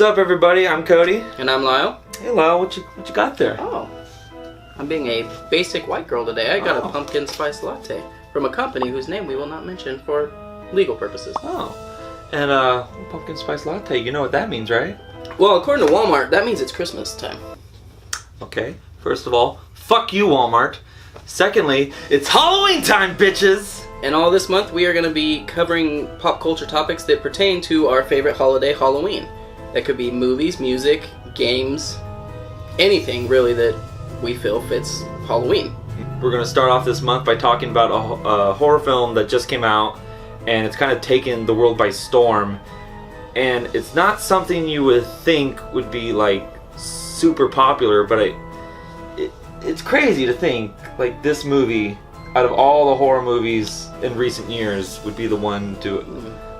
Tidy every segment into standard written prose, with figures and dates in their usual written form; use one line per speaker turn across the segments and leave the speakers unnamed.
What's up, everybody? I'm Cody.
And I'm Lyle.
Hey, Lyle, what you got there?
Oh, I'm being a basic white girl today. I got a pumpkin spice latte from a company whose name we will not mention for legal purposes.
Oh, and pumpkin spice latte. You know what that means, right?
Well, according to Walmart, that means it's Christmas time.
Okay. First of all, fuck you, Walmart. Secondly, it's Halloween time, bitches.
And all this month, we are going to be covering pop culture topics that pertain to our favorite holiday, Halloween. That could be movies, music, games, anything really that we feel fits Halloween.
We're going to start off this month by talking about a horror film that just came out, and it's kind of taken the world by storm. And it's not something you would think would be like super popular, but it's crazy to think like this movie, out of all the horror movies in recent years, would be the one to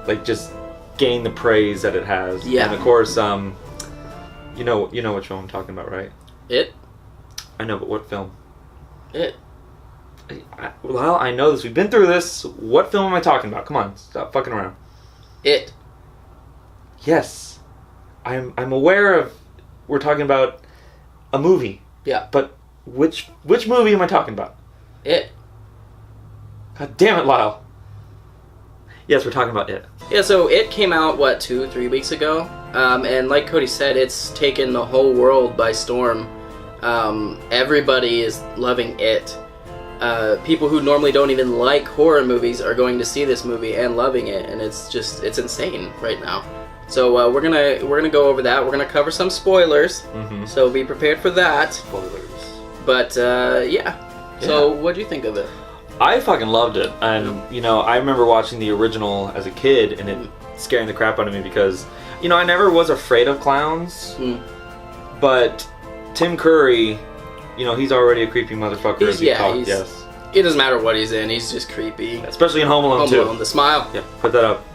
like just gain the praise that it has.
Yeah.
And of course, you know which film I'm talking about, right?
It.
I know, but what film?
It.
Well, I know this. We've been through this. What film am I talking about? Come on, stop fucking around.
It.
Yes, I'm aware of. We're talking about a movie.
Yeah.
But which movie am I talking about?
It.
God damn it, Lyle. Yes, we're talking about It.
Yeah, so It came out, 2-3 weeks ago? And like Cody said, it's taken the whole world by storm. Everybody is loving It. People who normally don't even like horror movies are going to see this movie and loving it, and it's insane right now. So we're gonna go over that. We're gonna cover some spoilers, so be prepared for that.
Spoilers.
But yeah. So what do you think of it?
I fucking loved it, and I remember watching the original as a kid, and it scaring the crap out of me because I never was afraid of clowns, but Tim Curry, he's already a creepy motherfucker. Yes.
It doesn't matter what he's in; he's just creepy.
Especially in Home Alone 2.
Home Alone, the smile.
Yeah, put that up.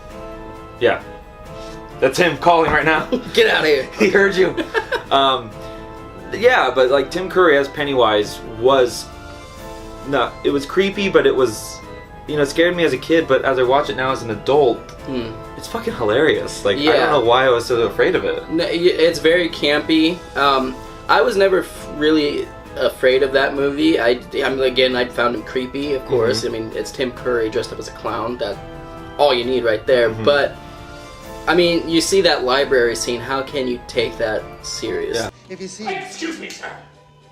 Yeah, that's him calling right now.
Get out of here!
He heard you. Yeah, but like Tim Curry as Pennywise was. No, it was creepy, but it was, it scared me as a kid, but as I watch it now as an adult, it's fucking hilarious. Like, I don't know why I was so afraid of it.
It's very campy. I was never really afraid of that movie. I found him creepy, of course. I mean, it's Tim Curry dressed up as a clown. That's all you need right there. But, I mean, you see that library scene. How can you take that serious?
Yeah.
If you see...
Excuse me, sir.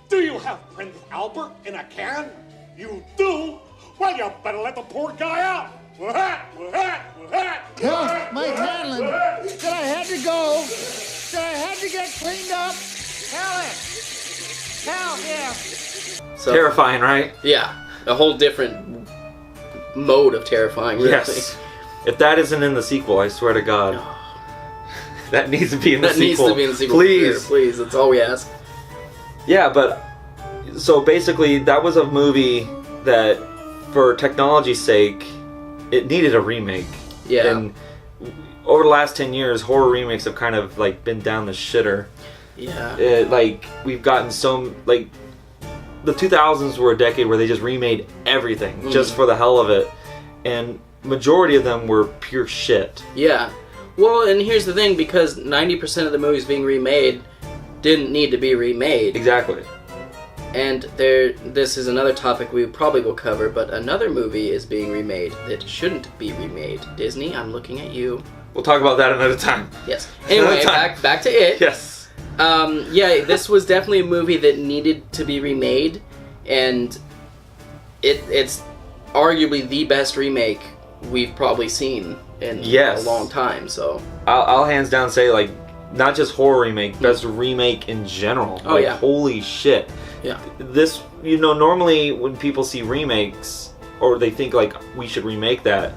Do you have Prince Albert in a can? You do? Well, you better let the poor guy out.
Tell Mike Hanlon that I had to go, that I had to get cleaned up. Tell him.
So,
terrifying, right?
Yeah. A whole different mode of terrifying, really.
Yes. If that isn't in the sequel, I swear to God. That needs to be in the sequel.
That needs to be in the sequel.
Please.
Please, that's all we ask.
Yeah, but... So basically, that was a movie that, for technology's sake, it needed a remake.
Yeah.
And over the last 10 years, horror remakes have kind of like been down the shitter.
Yeah.
We've gotten the 2000s were a decade where they just remade everything just for the hell of it, and majority of them were pure shit.
Yeah. Well, and here's the thing: because 90% of the movies being remade didn't need to be remade.
Exactly.
And this is another topic we probably will cover, but another movie is being remade that shouldn't be remade. Disney, I'm looking at you.
We'll talk about that another time.
Yes. Anyway, back to It.
Yes.
Yeah, this was definitely a movie that needed to be remade, and it's arguably the best remake we've probably seen in a long time. So
I'll hands down say, like, not just horror remake, best remake in general.
Oh, yeah.
Holy shit.
Yeah.
This, normally when people see remakes, or they think, like, we should remake that,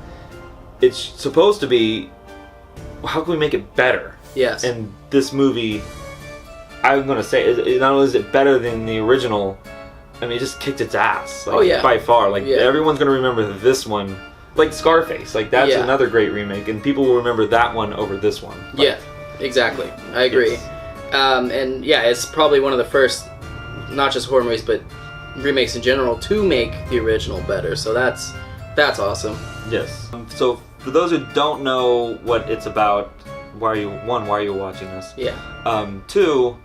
it's supposed to be, how can we make it better?
Yes.
And this movie, I'm going to say, not only is it better than the original, I mean, it just kicked its ass. Like, by far. Like, everyone's going to remember this one. Like Scarface. Like, that's another great remake, and people will remember that one over this one. Like,
yeah, exactly. I agree.
Yes.
And yeah, it's probably one of the first, not just horror movies, but remakes in general, to make the original better. So that's awesome.
Yes. So for those who don't know what it's about, why are you watching this?
Yeah.
Two,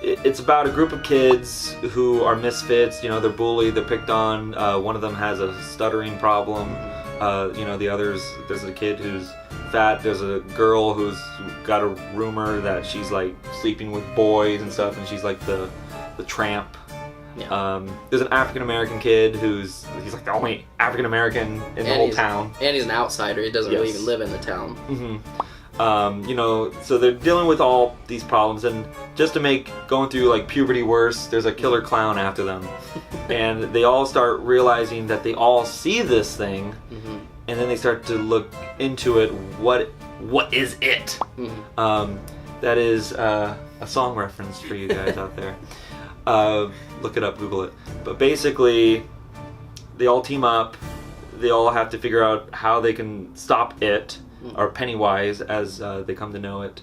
it's about a group of kids who are misfits. You know, they're bullied, they're picked on. One of them has a stuttering problem. The others, there's a kid who's fat. There's a girl who's got a rumor that she's like sleeping with boys and stuff, and she's like the tramp.
Yeah.
There's an African American kid he's like the only African American in the whole town.
And he's an outsider. He doesn't really
Yes.
even live in the town.
Mm-hmm. So they're dealing with all these problems, and just to make going through like puberty worse, there's a killer clown after them, and they all start realizing that they all see this thing, and then they start to look into it. What is it? That is a song reference for you guys out there. Look it up, Google it. But basically, they all team up. They all have to figure out how they can stop it, or Pennywise, as they come to know it.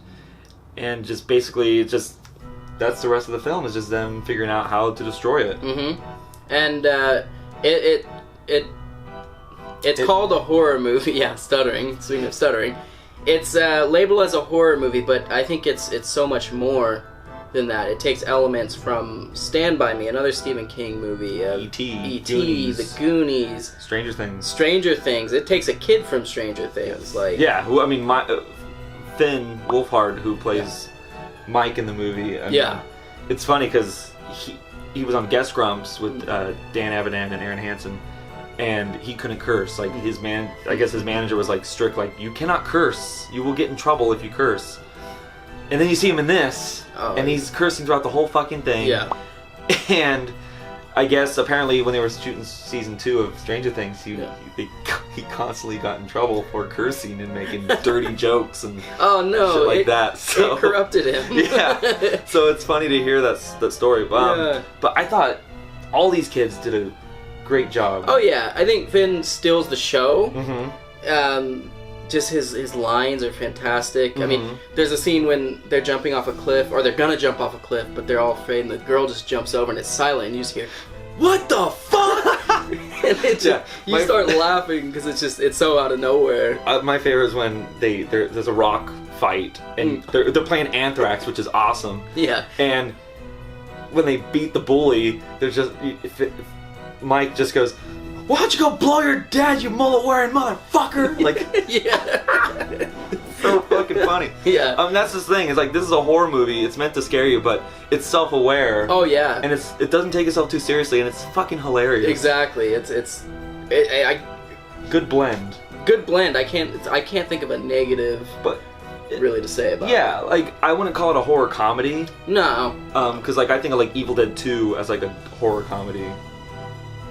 And just basically, that's the rest of the film, is just them figuring out how to destroy it.
And it's called a horror movie. Yeah, stuttering. Speaking of stuttering, it's labeled as a horror movie, but I think it's so much more than that. It takes elements from Stand By Me, another Stephen King movie,
E.T.,
Goonies. The Goonies,
Stranger Things.
Stranger Things. It takes a kid from Stranger Things, like
Well, I mean, Finn Wolfhard, who plays Mike in the movie. It's funny because he was on Guest Grumps with Dan Avidan and Aaron Hansen, and he couldn't curse. Like I guess his manager was like strict, like, you cannot curse. You will get in trouble if you curse. And then you see him in this, and he's cursing throughout the whole fucking thing.
Yeah.
And I guess apparently when they were shooting season 2 of Stranger Things, he constantly got in trouble for cursing and making dirty jokes and shit like that. So
it corrupted him.
Yeah. So it's funny to hear that story. But I thought all these kids did a great job.
Oh yeah, I think Finn steals the show.
Mm-hmm.
Just his lines are fantastic. I mean, there's a scene when they're jumping off a cliff, or they're gonna jump off a cliff, but they're all afraid, and the girl just jumps over, and it's silent, and you just hear, "What the fuck?" And you start laughing because it's so out of nowhere.
My favorite is when there's a rock fight, and they're playing Anthrax, which is awesome.
Yeah.
And when they beat the bully, Mike just goes, "Why don't you go blow your dad, you mullet-wearing motherfucker?" Like,
yeah.
so fucking funny.
Yeah.
That's the thing. It's like, this is a horror movie. It's meant to scare you, but it's self-aware.
Oh yeah.
And it doesn't take itself too seriously, and it's fucking hilarious.
Exactly.
Good blend.
Good blend. I can't think of a negative,
but
really to say about it.
Yeah, like, I wouldn't call it a horror comedy.
No.
Because like I think of like Evil Dead 2 as like a horror comedy.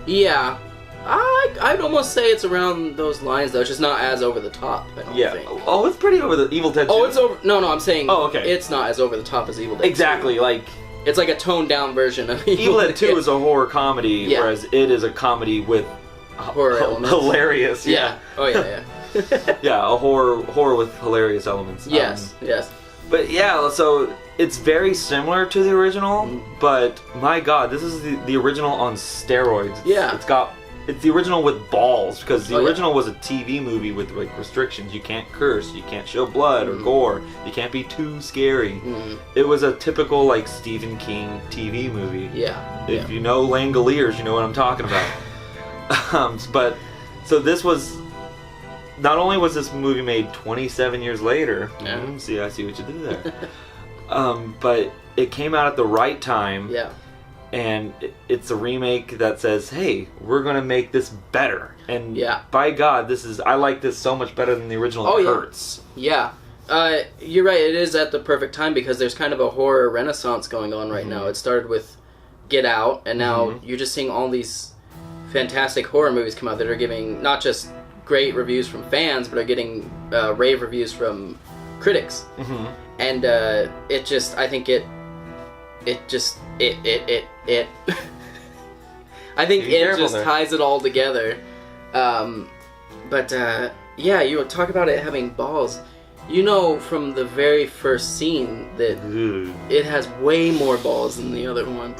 Yeah. I'd almost say it's around those lines, though. It's just not as over the top, I don't think.
Oh, it's pretty over the Evil Dead 2.
Oh, it's over... No, I'm saying...
Oh, okay.
It's not as over the top as Evil Dead 2.
Exactly, like...
It's like a toned-down version of
Evil Dead 2 is a horror comedy, whereas it is a comedy with...
horror elements.
Hilarious, yeah.
Oh, yeah.
Yeah, a horror with hilarious elements.
Yes.
But yeah, so... It's very similar to the original, but my god, this is the original on steroids.
Yeah.
It's the original with balls, because the original was a TV movie with like restrictions. You can't curse, you can't show blood or gore, you can't be too scary. It was a typical like Stephen King TV movie.
Yeah.
If you know Langoliers, you know what I'm talking about. But so this was, not only was this movie made 27 years later. I see what you did there. But it came out at the right time.
Yeah.
And it's a remake that says, hey, we're going to make this better. And by God, I like this so much better than the original. It hurts.
Yeah. You're right, it is at the perfect time because there's kind of a horror renaissance going on right now. It started with Get Out, and now you're just seeing all these fantastic horror movies come out that are giving not just great reviews from fans, but are getting rave reviews from critics. And it just, I think it I think it just ties it all together. But yeah, you talk about it having balls. You know from the very first scene that it has way more balls than the other one.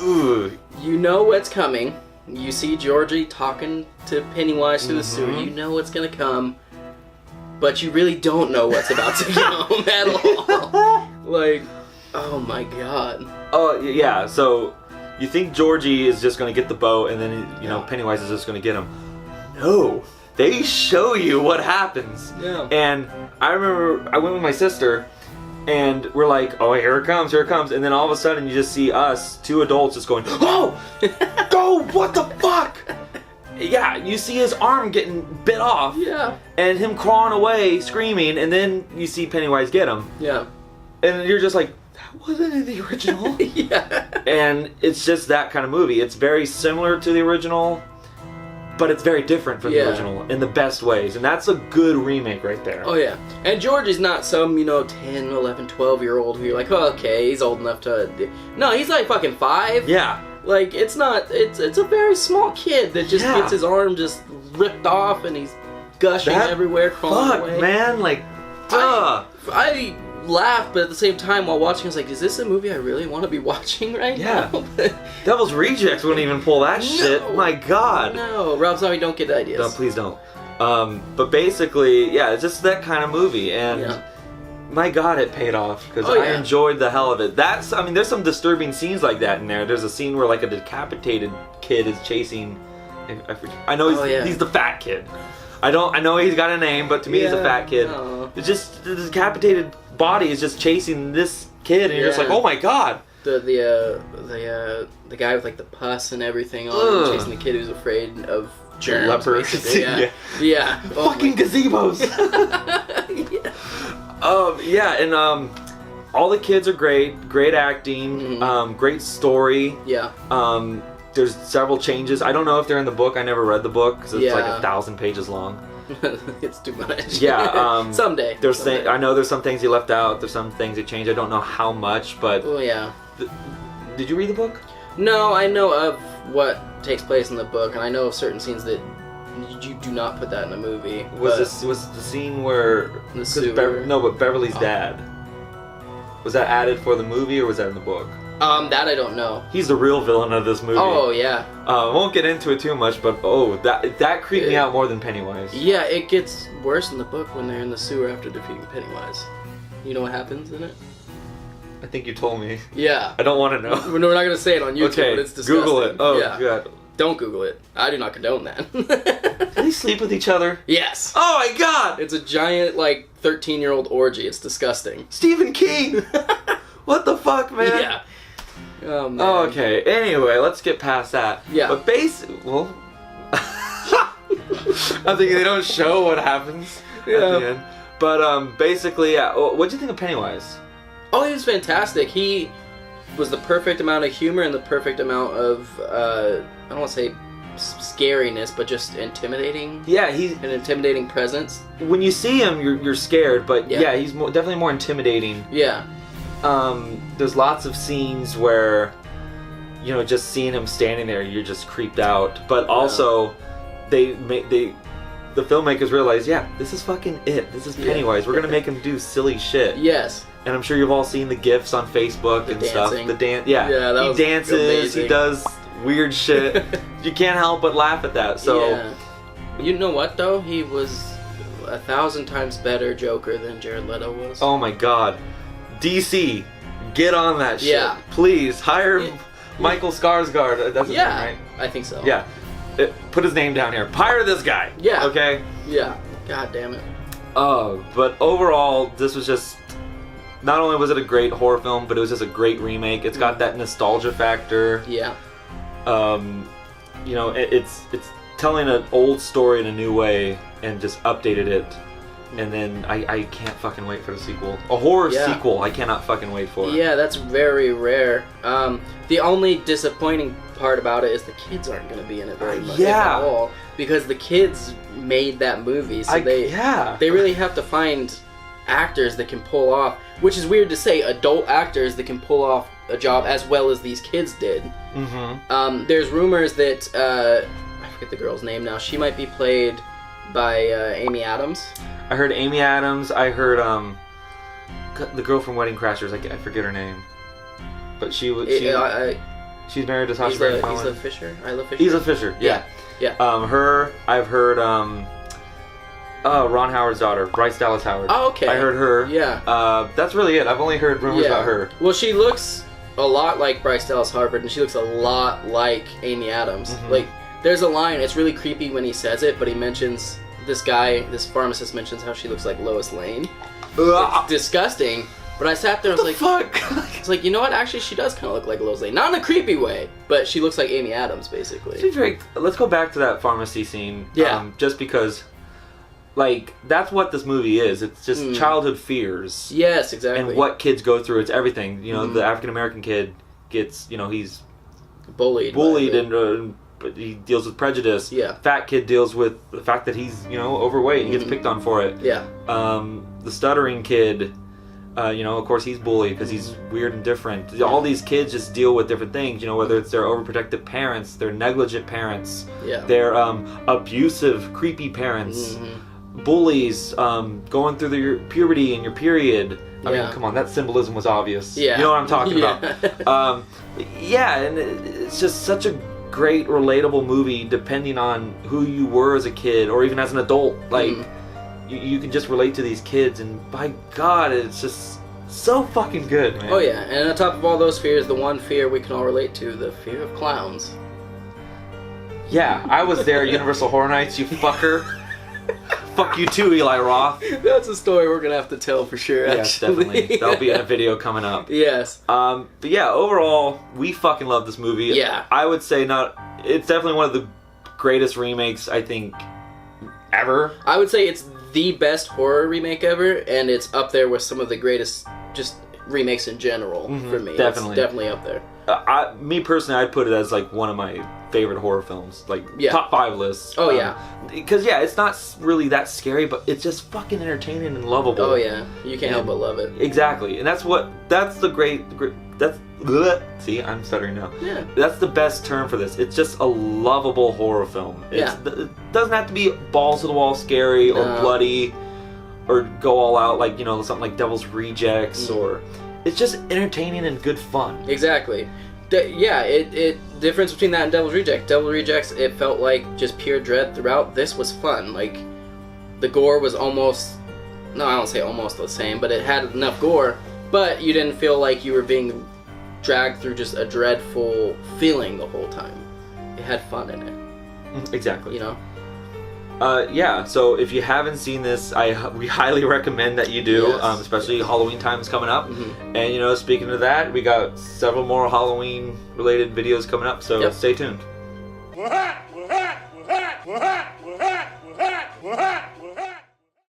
You know what's coming. You see Georgie talking to Pennywise through the sewer. You know what's gonna come. but you really don't know what's about to come at all. Like, oh my god.
Oh, yeah, so you think Georgie is just going to get the boat and then, you know, Pennywise is just going to get him. No. They show you what happens.
Yeah.
And I remember I went with my sister and we're like, oh, here it comes, here it comes. And then all of a sudden you just see us, 2 adults, just going, oh, oh, what the fuck? Yeah, you see his arm getting bit off.
Yeah.
And him crawling away, screaming, and then you see Pennywise get him.
Yeah.
And you're just like, that wasn't in the original.
Yeah.
And it's just that kind of movie. It's very similar to the original, but it's very different from the original in the best ways. And that's a good remake right there.
Oh, yeah. And George is not some, 10, 11, 12-year-old who you're like, oh, okay, he's old enough to... No, he's like fucking 5.
Yeah.
Like, it's not... It's a very small kid that just gets his arm just ripped off and he's gushing everywhere, crawling away.
Fuck, man. Like, duh.
I laughed, but at the same time, while watching, I was like, is this a movie I really want to be watching right now?
Devil's Rejects wouldn't even pull that shit. My God.
No, Rob Zombie, don't get ideas.
No, please don't. But basically, yeah, it's just that kind of movie, and my God, it paid off because I enjoyed the hell of it. There's some disturbing scenes like that in there. There's a scene where like a decapitated kid is chasing. I know he's the fat kid. I know he's got a name, but to me he's a fat kid. No. It's just the decapitated body is just chasing this kid, and you're just like, oh my God.
The guy with like the pus and everything on him, chasing the kid who's afraid of germs.
Lepers.
Yeah. Oh,
fucking gazebos. And all the kids are great acting, great story.
Yeah.
There's several changes. I don't know if they're in the book. I never read the book because it's like 1,000 pages long.
It's too much.
Yeah.
Someday.
I know there's some things he left out. There's some things he changed. I don't know how much, but.
Oh yeah.
Did you read the book?
No, I know of what takes place in the book, and I know of certain scenes that you do not put that in a movie.
Was the scene where but Beverly's dad, was that added for the movie or was that in the book?
That I don't know.
He's the real villain of this movie.
Oh yeah.
I won't get into it too much, but that creeped me out more than Pennywise.
Yeah, it gets worse in the book when they're in the sewer after defeating Pennywise. You know what happens in it?
I think you told me.
Yeah.
I don't want to know.
We're not going to say it on YouTube, but it's disgusting.
Google it. Oh,
yeah.
God.
Don't Google it. I do not condone that.
Do they sleep with each other?
Yes.
Oh, my God.
It's a giant, 13-year-old orgy. It's disgusting.
Stephen King. What the fuck, man?
Yeah. Oh, man.
Oh, okay. Anyway, let's get past that.
Yeah.
But well... I'm thinking they don't show what happens at the end. But, basically, what'd you think of Pennywise?
Oh, he was fantastic. He was the perfect amount of humor and the perfect amount of, I don't want to say scariness, but just intimidating. Yeah, he's an intimidating presence. When you see him, you're scared, but yeah he's definitely more intimidating. Yeah. There's lots of scenes where, just seeing him standing there, you're just creeped out. But also, the filmmakers realize, this is fucking it. This is Pennywise. We're gonna make him do silly shit. Yes. And I'm sure you've all seen the GIFs on Facebook and stuff. The dance. Yeah. He dances. Amazing. He does weird shit. You can't help but laugh at that. So. You know what though? He was 1,000 times better Joker than Jared Leto was. Oh my God. DC, get on that shit. Yeah. Please hire Michael Skarsgård. That's his name, right? I think so. Yeah. Put his name down here. Hire this guy. Yeah. Okay? Yeah. God damn it. But overall, this was just... Not only was it a great horror film, but it was just a great remake. It's got that nostalgia factor. Yeah. It's telling an old story in a new way and just updated it. And then I can't fucking wait for the sequel. A horror sequel, I cannot fucking wait for. Yeah, that's very rare. The only disappointing part about it is the kids aren't going to be in it very much at all. Because the kids made that movie, so they really have to find actors that can pull off, which is weird to say, adult actors that can pull off a job as well as these kids did. Mm-hmm. There's rumors that, I forget the girl's name now, she might be played by Amy Adams. I heard Amy Adams. I heard the girl from Wedding Crashers. I forget her name, but she's married to Sacha Baron Cohen. Isla Fisher. Isla Fisher. Isla Fisher. Yeah. Yeah. Her. I've heard.
Ron Howard's daughter, Bryce Dallas Howard.
Oh, okay.
I heard her.
Yeah.
That's really it. I've only heard rumors about her.
Well, she looks a lot like Bryce Dallas Howard, and she looks a lot like Amy Adams.
Mm-hmm.
Like, there's a line, it's really creepy when he says it, but he mentions, this pharmacist mentions how she looks like Lois Lane. It's disgusting. But I sat there and was like,
fuck?
It's like, you know what? Actually, she does kind of look like Lois Lane. Not in a creepy way, but she looks like Amy Adams, basically.
Let's go back to that pharmacy scene.
Yeah.
Just because, like, that's what this movie is. It's just childhood fears.
Yes, exactly.
And what kids go through. It's everything. You know, the African American kid gets, you know, he's
bullied
and but he deals with prejudice.
Yeah.
Fat kid deals with the fact that he's, you know, overweight and gets picked on for it.
Yeah.
The stuttering kid, you know, of course he's bullied because he's weird and different. Yeah. All these kids just deal with different things, you know, whether it's their overprotective parents, their negligent parents, their abusive, creepy parents, bullies, going through your puberty and your period. I mean, come on, that symbolism was obvious.
Yeah.
You know what I'm talking about. And it's just such a great, relatable movie depending on who you were as a kid or even as an adult. Like, you can just relate to these kids, and by God, it's just so fucking good, man.
Oh yeah, and on top of all those fears, the one fear we can all relate to, the fear of clowns.
Yeah, I was there at Universal Horror Nights, you fucker. Fuck you too, Eli Roth.
That's a story we're gonna have to tell for sure,
Yes, definitely. That'll be in a video coming up.
Yes.
But yeah, overall, we fucking love this movie.
Yeah.
I would say it's definitely one of the greatest remakes, I think, ever.
I would say it's the best horror remake ever, and it's up there with some of the greatest just remakes in general for me.
Definitely.
It's definitely up there.
Me personally, I'd put it as like one of my favorite horror films, like top 5 lists.
Oh yeah,
because it's not really that scary, but it's just fucking entertaining and lovable.
Oh yeah, you can't help but love it.
Exactly, and that's the great that's see, I'm stuttering now.
Yeah,
that's the best term for this. It's just a lovable horror film. It doesn't have to be balls to the wall scary or bloody or go all out like, you know, something like Devil's Rejects or. It's just entertaining and good fun.
Exactly. It difference between that and Devil's Rejects. Devil's Rejects, it felt like just pure dread throughout. This was fun. Like, the gore was almost, no, I don't say almost the same, but it had enough gore, but you didn't feel like you were being dragged through just a dreadful feeling the whole time. It had fun in it.
Exactly.
You know?
So if you haven't seen this, we highly recommend that you do, especially Halloween time is coming up. And, you know, speaking of that, we got several more Halloween related videos coming up, so stay tuned.